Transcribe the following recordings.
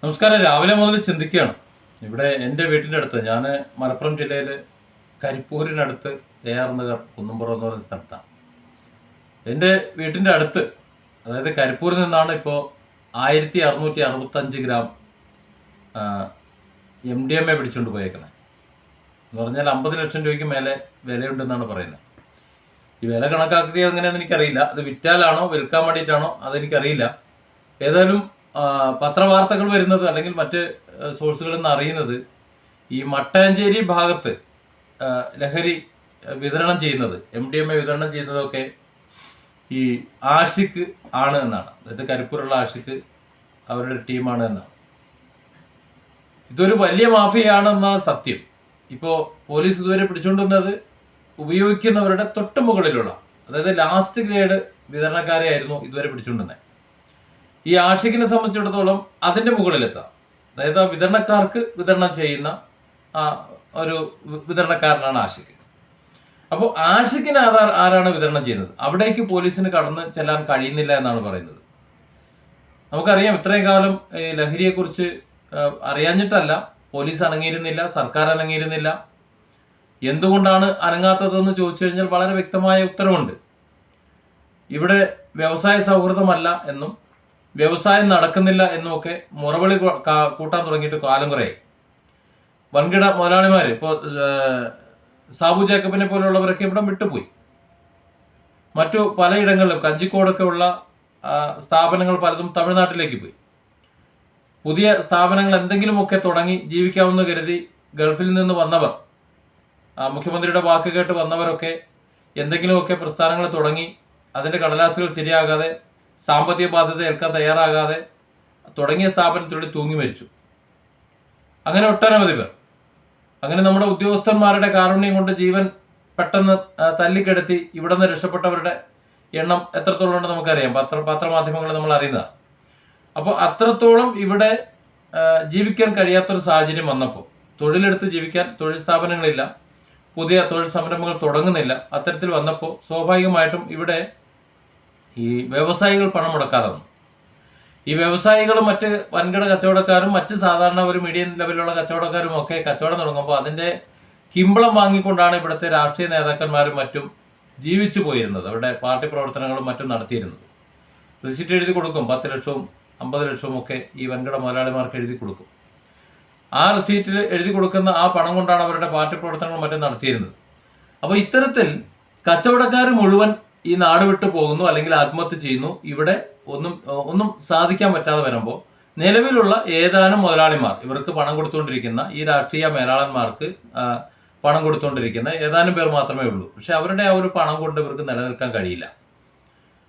നമസ്കാരം. രാവിലെ മുതൽ ചിന്തിക്കുകയാണ്. ഇവിടെ എൻ്റെ വീട്ടിൻ്റെ അടുത്ത്, ഞാൻ മലപ്പുറം ജില്ലയിൽ കരിപ്പൂരിനടുത്ത് AR നഗർ കുന്നുംപുറം എന്ന് പറയുന്ന സ്ഥലത്താണ്. എൻ്റെ വീട്ടിൻ്റെ അടുത്ത്, അതായത് കരിപ്പൂരിൽ നിന്നാണ് ഇപ്പോൾ 1665 ഗ്രാം MDMA പിടിച്ചുകൊണ്ട് പോയേക്കുന്നത്. എന്ന് പറഞ്ഞാൽ 50 ലക്ഷം രൂപയ്ക്ക് മേലെ വിലയുണ്ടെന്നാണ് പറയുന്നത്. ഈ വില കണക്കാക്കിയത് എങ്ങനെയാണെന്ന് എനിക്കറിയില്ല. അത് വിറ്റാലാണോ വിൽക്കാൻ വേണ്ടിയിട്ടാണോ അതെനിക്കറിയില്ല. ഏതായാലും പത്രവാർത്തകൾ വരുന്നത് അല്ലെങ്കിൽ മറ്റ് സോഴ്സുകളിൽ നിന്ന് അറിയുന്നത്, ഈ മട്ടാഞ്ചേരി ഭാഗത്ത് ലഹരി വിതരണം ചെയ്യുന്നത്, MDMA വിതരണം ചെയ്യുന്നതൊക്കെ ഈ ആഷിഖ് ആണ് എന്നാണ്. അതായത് കരിപ്പൂരുള്ള ആഷിഖ് അവരുടെ ടീമാണ് എന്നാണ്. ഇതൊരു വലിയ മാഫിയാണ് എന്നാണ് സത്യം. ഇപ്പോൾ പോലീസ് ഇതുവരെ പിടിച്ചുകൊണ്ടുവന്നത് ഉപയോഗിക്കുന്നവരുടെ തൊട്ട് മുകളിലുള്ള, അതായത് ലാസ്റ്റ് ഗ്രേഡ് വിതരണക്കാരെ ആയിരുന്നു ഇതുവരെ പിടിച്ചുകൊണ്ടുവന്നത്. ഈ ആഷിഖിനെ സംബന്ധിച്ചിടത്തോളം അതിൻ്റെ മുകളിലെത്താം. അതായത് ആ വിതരണക്കാർക്ക് വിതരണം ചെയ്യുന്ന ഒരു വിതരണക്കാരനാണ് ആഷിഖ്. അപ്പോൾ ആഷിഖിന് ആരാണ് വിതരണം ചെയ്യുന്നത്? അവിടേക്ക് പോലീസിന് കടന്ന് ചെല്ലാൻ കഴിയുന്നില്ല എന്നാണ് പറയുന്നത്. നമുക്കറിയാം, ഇത്രയും കാലം ലഹരിയെക്കുറിച്ച് അറിയാഞ്ഞിട്ടല്ല പോലീസ് അനങ്ങിയിരുന്നില്ല, സർക്കാർ അനങ്ങിയിരുന്നില്ല. എന്തുകൊണ്ടാണ് അനങ്ങാത്തതെന്ന് ചോദിച്ചു കഴിഞ്ഞാൽ വളരെ വ്യക്തമായ ഉത്തരവുണ്ട്. ഇവിടെ വ്യവസായ സൗഹൃദമല്ല എന്നും വ്യവസായം നടക്കുന്നില്ല എന്നുമൊക്കെ മുറവിളി കൂട്ടാൻ തുടങ്ങിയിട്ട് കാലം കുറേ. വൻകിട മുതലാളിമാർ, ഇപ്പോൾ സാബു ജേക്കബിനെ പോലുള്ളവരൊക്കെ ഇവിടെ വിട്ടുപോയി. മറ്റു പലയിടങ്ങളിലും കഞ്ചിക്കോടൊക്കെ ഉള്ള സ്ഥാപനങ്ങൾ പലതും തമിഴ്നാട്ടിലേക്ക് പോയി. പുതിയ സ്ഥാപനങ്ങൾ എന്തെങ്കിലുമൊക്കെ തുടങ്ങി ജീവിക്കാമെന്ന് കരുതി ഗൾഫിൽ നിന്ന് വന്നവർ, മുഖ്യമന്ത്രിയുടെ വാക്ക് കേട്ട് വന്നവരൊക്കെ എന്തെങ്കിലുമൊക്കെ പ്രസ്ഥാനങ്ങൾ തുടങ്ങി അതിൻ്റെ കടലാസുകൾ ശരിയാകാതെ, സാമ്പത്തിക ബാധ്യത ഏൽക്കാൻ തയ്യാറാകാതെ തുടങ്ങിയ സ്ഥാപനത്തിലൂടെ തൂങ്ങി മരിച്ചു. അങ്ങനെ ഒട്ടനവധി പേർ. അങ്ങനെ നമ്മുടെ ഉദ്യോഗസ്ഥന്മാരുടെ കാരുണ്യം കൊണ്ട് ജീവൻ പെട്ടെന്ന് തല്ലിക്കെടുത്തി ഇവിടെ നിന്ന് രക്ഷപ്പെട്ടവരുടെ എണ്ണം എത്രത്തോളം ഉണ്ടെന്ന് നമുക്കറിയാം. പത്രമാധ്യമങ്ങൾ നമ്മൾ അറിയുന്നതാണ്. അപ്പോൾ അത്രത്തോളം ഇവിടെ ജീവിക്കാൻ കഴിയാത്തൊരു സാഹചര്യം വന്നപ്പോൾ, തൊഴിലെടുത്ത് ജീവിക്കാൻ തൊഴിൽ സ്ഥാപനങ്ങളില്ല, പുതിയ തൊഴിൽ സംരംഭങ്ങൾ തുടങ്ങുന്നില്ല. അത്തരത്തിൽ വന്നപ്പോൾ സ്വാഭാവികമായിട്ടും ഇവിടെ ഈ വ്യവസായികൾ പണം മുടക്കാതെ വന്നു. ഈ വ്യവസായികളും മറ്റ് വൻകിട കച്ചവടക്കാരും മറ്റ് സാധാരണ ഒരു മീഡിയം ലെവലിലുള്ള കച്ചവടക്കാരും ഒക്കെ കച്ചവടം തുടങ്ങുമ്പോൾ അതിൻ്റെ കിമ്പളം വാങ്ങിക്കൊണ്ടാണ് ഇവിടുത്തെ രാഷ്ട്രീയ നേതാക്കന്മാരും മറ്റും ജീവിച്ചു പോയിരുന്നത്. അവരുടെ പാർട്ടി പ്രവർത്തനങ്ങളും മറ്റും നടത്തിയിരുന്നത്. റിസിറ്റ് എഴുതി കൊടുക്കും, 10 ലക്ഷവും 50 ലക്ഷവും ഒക്കെ ഈ വൻകിട മുതലാളിമാർക്ക് എഴുതി കൊടുക്കും. ആ റിസീറ്റിൽ എഴുതി കൊടുക്കുന്ന ആ പണം കൊണ്ടാണ് അവരുടെ പാർട്ടി പ്രവർത്തനങ്ങളും മറ്റും നടത്തിയിരുന്നത്. അപ്പോൾ ഇത്തരത്തിൽ കച്ചവടക്കാർ മുഴുവൻ ഈ നാട് വിട്ടു പോകുന്നു, അല്ലെങ്കിൽ ആത്മഹത്യ ചെയ്യുന്നു. ഇവിടെ ഒന്നും സാധിക്കാൻ പറ്റാതെ വരുമ്പോൾ നിലവിലുള്ള ഏതാനും മുതലാളിമാർ, ഇവർക്ക് പണം കൊടുത്തുകൊണ്ടിരിക്കുന്ന ഈ രാഷ്ട്രീയ മേലാളന്മാർക്ക് പണം കൊടുത്തുകൊണ്ടിരിക്കുന്ന ഏതാനും പേർ മാത്രമേ ഉള്ളൂ. പക്ഷെ അവരുടെ ആ ഒരു പണം കൊണ്ട് ഇവർക്ക് നിലനിൽക്കാൻ കഴിയില്ല.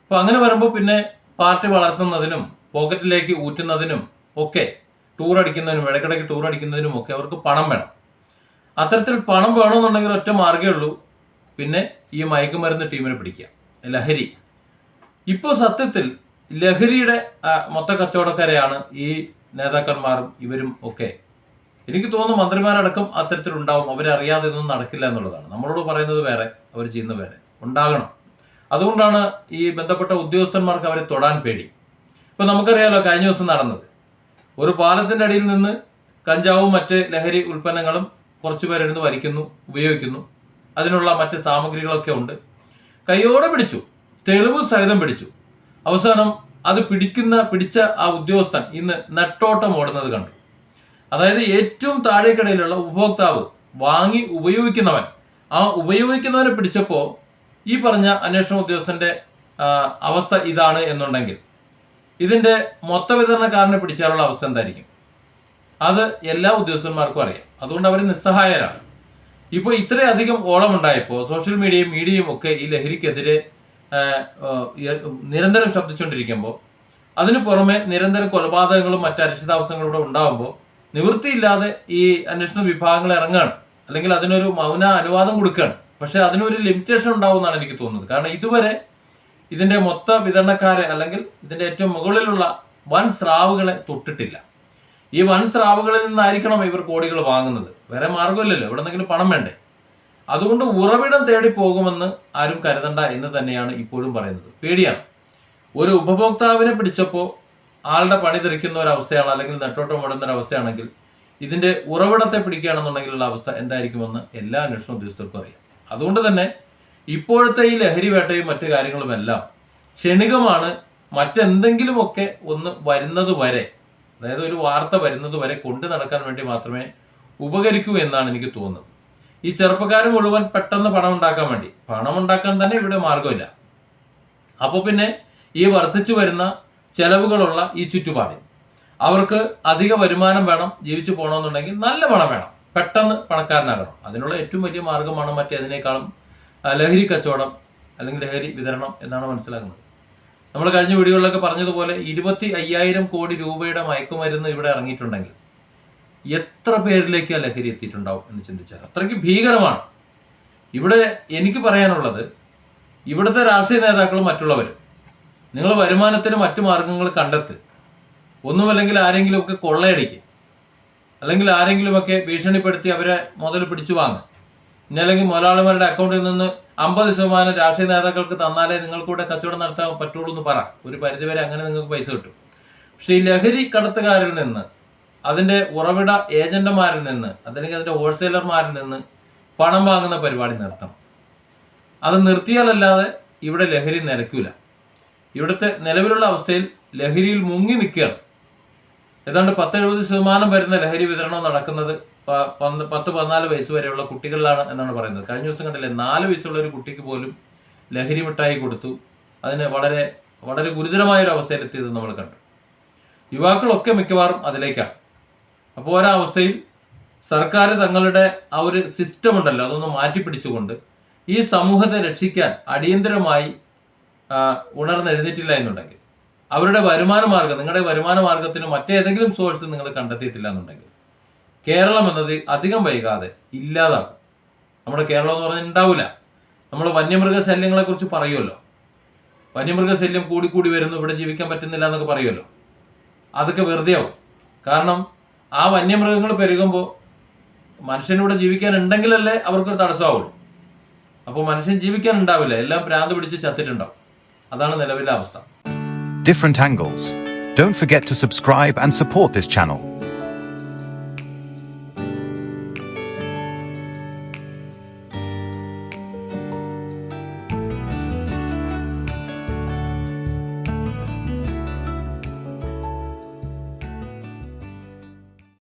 അപ്പോൾ അങ്ങനെ വരുമ്പോൾ പിന്നെ പാർട്ടി വളർത്തുന്നതിനും പോക്കറ്റിലേക്ക് ഊറ്റുന്നതിനും ഒക്കെ, ടൂർ അടിക്കുന്നതിനും ഇടയ്ക്കിടയ്ക്ക് ടൂർ അടിക്കുന്നതിനും ഒക്കെ അവർക്ക് പണം വേണം. അത്തരത്തിൽ പണം വേണമെന്നുണ്ടെങ്കിൽ ഒറ്റ മാർഗ്ഗമേ ഉള്ളൂ, പിന്നെ ഈ മയക്കുമരുന്ന് ടീമിനെ പിടിക്കുക, ലഹരി. ഇപ്പോൾ സത്യത്തിൽ ലഹരിയുടെ മൊത്ത കച്ചവടക്കാരെയാണ് ഈ നേതാക്കന്മാരും ഇവരും ഒക്കെ. എനിക്ക് തോന്നുന്നു മന്ത്രിമാരടക്കം അത്തരത്തിലുണ്ടാവും. അവരറിയാതെ ഇതൊന്നും നടക്കില്ല എന്നുള്ളതാണ്. നമ്മളോട് പറയുന്നത് വേറെ, അവർ ചെയ്യുന്നത് വേറെ ഉണ്ടാകണം. അതുകൊണ്ടാണ് ഈ ബന്ധപ്പെട്ട ഉദ്യോഗസ്ഥന്മാർക്ക് അവരെ തൊടാൻ പേടി. ഇപ്പം നമുക്കറിയാമല്ലോ കഴിഞ്ഞ ദിവസം നടന്നത്. ഒരു പാലത്തിൻ്റെ അടിയിൽ നിന്ന് കഞ്ചാവും മറ്റ് ലഹരി ഉൽപ്പന്നങ്ങളും കുറച്ച് പേരിരുന്ന് വലിക്കുന്നു, ഉപയോഗിക്കുന്നു. അതിനുള്ള മറ്റ് സാമഗ്രികളൊക്കെ ഉണ്ട്. കൈയോടെ പിടിച്ചു, തെളിവ് സഹിതം പിടിച്ചു. അവസാനം അത് പിടിച്ച ആ ഉദ്യോഗസ്ഥൻ ഇന്ന് നെട്ടോട്ടം ഓടുന്നത് കണ്ടു. അതായത് ഏറ്റവും താഴേക്കിടയിലുള്ള ഉപഭോക്താവ്, വാങ്ങി ഉപയോഗിക്കുന്നവൻ, ആ ഉപയോഗിക്കുന്നവനെ പിടിച്ചപ്പോൾ ഈ പറഞ്ഞ അന്വേഷണ ഉദ്യോഗസ്ഥന്റെ അവസ്ഥ ഇതാണ് എന്നുണ്ടെങ്കിൽ ഇതിന്റെ മൊത്ത വിതരണക്കാരനെ പിടിച്ചാലുള്ള അവസ്ഥ എന്തായിരിക്കും? അത് എല്ലാ ഉദ്യോഗസ്ഥന്മാർക്കും അറിയാം. അതുകൊണ്ട് അവർ നിസ്സഹായരാണ്. ഇപ്പോൾ ഇത്രയധികം ഓളമുണ്ടായപ്പോൾ സോഷ്യൽ മീഡിയയും ഒക്കെ ഈ ലഹരിക്കെതിരെ നിരന്തരം ശബ്ദിച്ചുകൊണ്ടിരിക്കുമ്പോൾ, അതിനു പുറമെ നിരന്തരം കൊലപാതകങ്ങളും മറ്റ് അരക്ഷിതാവസ്ഥകളും ഇവിടെ ഉണ്ടാകുമ്പോൾ നിവൃത്തിയില്ലാതെ ഈ അന്വേഷണ വിഭാഗങ്ങൾ ഇറങ്ങുകയാണ്, അല്ലെങ്കിൽ അതിനൊരു മൗന അനുവാദം കൊടുക്കുകയാണ്. പക്ഷെ അതിനൊരു ലിമിറ്റേഷൻ ഉണ്ടാവുമെന്നാണ് എനിക്ക് തോന്നുന്നത്. കാരണം ഇതുവരെ ഇതിന്റെ മൊത്ത വിതരണക്കാരെ, അല്ലെങ്കിൽ ഇതിന്റെ ഏറ്റവും മുകളിലുള്ള വൻ സ്രാവുകളെ തൊട്ടിട്ടില്ല. ഈ വൻ സ്രാവുകളിൽ നിന്നായിരിക്കണം ഇവർ കോടികൾ വാങ്ങുന്നത്. വേറെ മാർഗമില്ലല്ലോ, എവിടെ നിന്നെങ്കിലും പണം വേണ്ടേ. അതുകൊണ്ട് ഉറവിടം തേടി പോകുമെന്ന് ആരും കരുതണ്ട എന്ന് തന്നെയാണ് ഇപ്പോഴും പറയുന്നത്. പേടിയാണ്. ഒരു ഉപഭോക്താവിനെ പിടിച്ചപ്പോൾ ആളുടെ പണി തെറിക്കുന്ന ഒരവസ്ഥയാണ്, അല്ലെങ്കിൽ നെട്ടോട്ടം ഓടുന്ന ഒരവസ്ഥയാണെങ്കിൽ ഇതിൻ്റെ ഉറവിടത്തെ പിടിക്കുകയാണെന്നുണ്ടെങ്കിലുള്ള അവസ്ഥ എന്തായിരിക്കുമെന്ന് എല്ലാ അന്വേഷണ ഉദ്യോഗസ്ഥർക്കും അറിയാം. അതുകൊണ്ട് തന്നെ ഇപ്പോഴത്തെ ഈ ലഹരി വേട്ടയും മറ്റു കാര്യങ്ങളുമെല്ലാം ക്ഷണികമാണ്. മറ്റെന്തെങ്കിലുമൊക്കെ ഒന്ന് വരുന്നത് വരെ, അതായത് ഒരു വാർത്ത വരുന്നത് വരെ കൊണ്ടു നടക്കാൻ വേണ്ടി മാത്രമേ ഉപകരിക്കൂ എന്നാണ് എനിക്ക് തോന്നുന്നത്. ഈ ചെറുപ്പക്കാർ മുഴുവൻ പെട്ടെന്ന് പണം ഉണ്ടാക്കാൻ വേണ്ടി, പണം ഉണ്ടാക്കാൻ തന്നെ ഇവിടെ മാർഗമില്ല. അപ്പോൾ പിന്നെ ഈ വർദ്ധിച്ചു വരുന്ന ചെലവുകളുള്ള ഈ ചുറ്റുപാടിൽ അവർക്ക് അധിക വരുമാനം വേണം, ജീവിച്ചു പോകണമെന്നുണ്ടെങ്കിൽ നല്ല പണം വേണം, പെട്ടെന്ന് പണക്കാരനാകണം. അതിനുള്ള ഏറ്റവും വലിയ മാർഗമാണ് മറ്റേതിനേക്കാളും ലഹരി കച്ചവടം അല്ലെങ്കിൽ ലഹരി വിതരണം എന്നാണ് മനസ്സിലാക്കുന്നത്. നമ്മൾ കഴിഞ്ഞ വീഡിയോകളിലൊക്കെ പറഞ്ഞതുപോലെ 25,000 കോടി രൂപയുടെ മയക്കുമരുന്ന് ഇവിടെ ഇറങ്ങിയിട്ടുണ്ടെങ്കിൽ എത്ര പേരിലേക്ക് ആ ലഹരി എത്തിയിട്ടുണ്ടാവും എന്ന് ചിന്തിച്ചാൽ അത്രയ്ക്ക് ഭീകരമാണ്. ഇവിടെ എനിക്ക് പറയാനുള്ളത്, ഇവിടുത്തെ രാഷ്ട്രീയ നേതാക്കളും മറ്റുള്ളവരും നിങ്ങൾ വരുമാനത്തിന് മറ്റു മാർഗങ്ങൾ കണ്ടെത്ത്. ഒന്നുമല്ലെങ്കിൽ ആരെങ്കിലുമൊക്കെ കൊള്ളയടിക്കുക, അല്ലെങ്കിൽ ആരെങ്കിലുമൊക്കെ ഭീഷണിപ്പെടുത്തി അവരെ മുതൽ പിടിച്ചു വാങ്ങുക. ഇനി അല്ലെങ്കിൽ മുതലാളിമാരുടെ അക്കൗണ്ടിൽ നിന്ന് 50% രാഷ്ട്രീയ നേതാക്കൾക്ക് തന്നാലേ നിങ്ങൾക്കൂടെ കച്ചവടം നടത്താൻ പറ്റുള്ളൂ എന്ന് പറ. ഒരു പരിധിവരെ അങ്ങനെ നിങ്ങൾക്ക് പൈസ കിട്ടും. പക്ഷെ ഈ ലഹരി കടത്തുകാരിൽ നിന്ന്, അതിൻ്റെ ഉറവിട ഏജന്റുമാരിൽ നിന്ന്, അല്ലെങ്കിൽ അതിൻ്റെ ഹോൾസെയിലർമാരിൽ നിന്ന് പണം വാങ്ങുന്ന പരിപാടി നിർത്തണം. അത് നിർത്തിയാലല്ലാതെ ഇവിടെ ലഹരി നിലയ്ക്കൂല. ഇവിടുത്തെ നിലവിലുള്ള അവസ്ഥയിൽ ലഹരിയിൽ മുങ്ങി നിൽക്കുകയാണ്. ഏതാണ്ട് 10-70% വരുന്ന ലഹരി വിതരണം നടക്കുന്നത് 10-14 വയസ്സ് വരെയുള്ള കുട്ടികളിലാണ് എന്നാണ് പറയുന്നത്. കഴിഞ്ഞ ദിവസം കണ്ടില്ലേ, 4 വയസ്സുള്ള ഒരു കുട്ടിക്ക് പോലും ലഹരി മിഠായി കൊടുത്തു. അതിന് വളരെ വളരെ ഗുരുതരമായൊരു അവസ്ഥയിലെത്തിയത് നമ്മൾ കണ്ടു. യുവാക്കളൊക്കെ മിക്കവാറും അതിലേക്കാണ്. അപ്പോൾ ഒരവസ്ഥയിൽ സർക്കാർ തങ്ങളുടെ ആ ഒരു സിസ്റ്റം ഉണ്ടല്ലോ, അതൊന്ന് മാറ്റിപ്പിടിച്ചുകൊണ്ട് ഈ സമൂഹത്തെ രക്ഷിക്കാൻ അടിയന്തരമായി ഉണർന്നെഴുന്നേറ്റില്ല എന്നുണ്ടെങ്കിൽ, അവരുടെ വരുമാന മാർഗം, നിങ്ങളുടെ വരുമാന മാർഗത്തിന് മറ്റേതെങ്കിലും സോഴ്സ് നിങ്ങൾ കണ്ടെത്തിയിട്ടില്ല എന്നുണ്ടെങ്കിൽ, കേരളം എന്നത് അധികം വൈകാതെ ഇല്ലാതാകും. നമ്മുടെ കേരളം എന്ന് പറഞ്ഞാൽ ഉണ്ടാവില്ല. നമ്മൾ വന്യമൃഗശല്യങ്ങളെ കുറിച്ച് പറയുമല്ലോ, വന്യമൃഗശല്യം കൂടി വരുന്നു, ഇവിടെ ജീവിക്കാൻ പറ്റുന്നില്ല എന്നൊക്കെ പറയുമല്ലോ. അതൊക്കെ വെറുതെ ആവും. കാരണം ആ വന്യമൃഗങ്ങൾ പെരുകുമ്പോൾ മനുഷ്യനിവിടെ ജീവിക്കാൻ ഉണ്ടെങ്കിലല്ലേ അവർക്കൊരു തടസ്സമാവുള്ളൂ. അപ്പോൾ മനുഷ്യൻ ജീവിക്കാൻ ഉണ്ടാവില്ല, എല്ലാം ഭ്രാന്ത് പിടിച്ച് ചത്തിട്ടുണ്ടാവും. അതാണ് നിലവിലെ അവസ്ഥ. Different angles. Don't forget to subscribe and support this channel.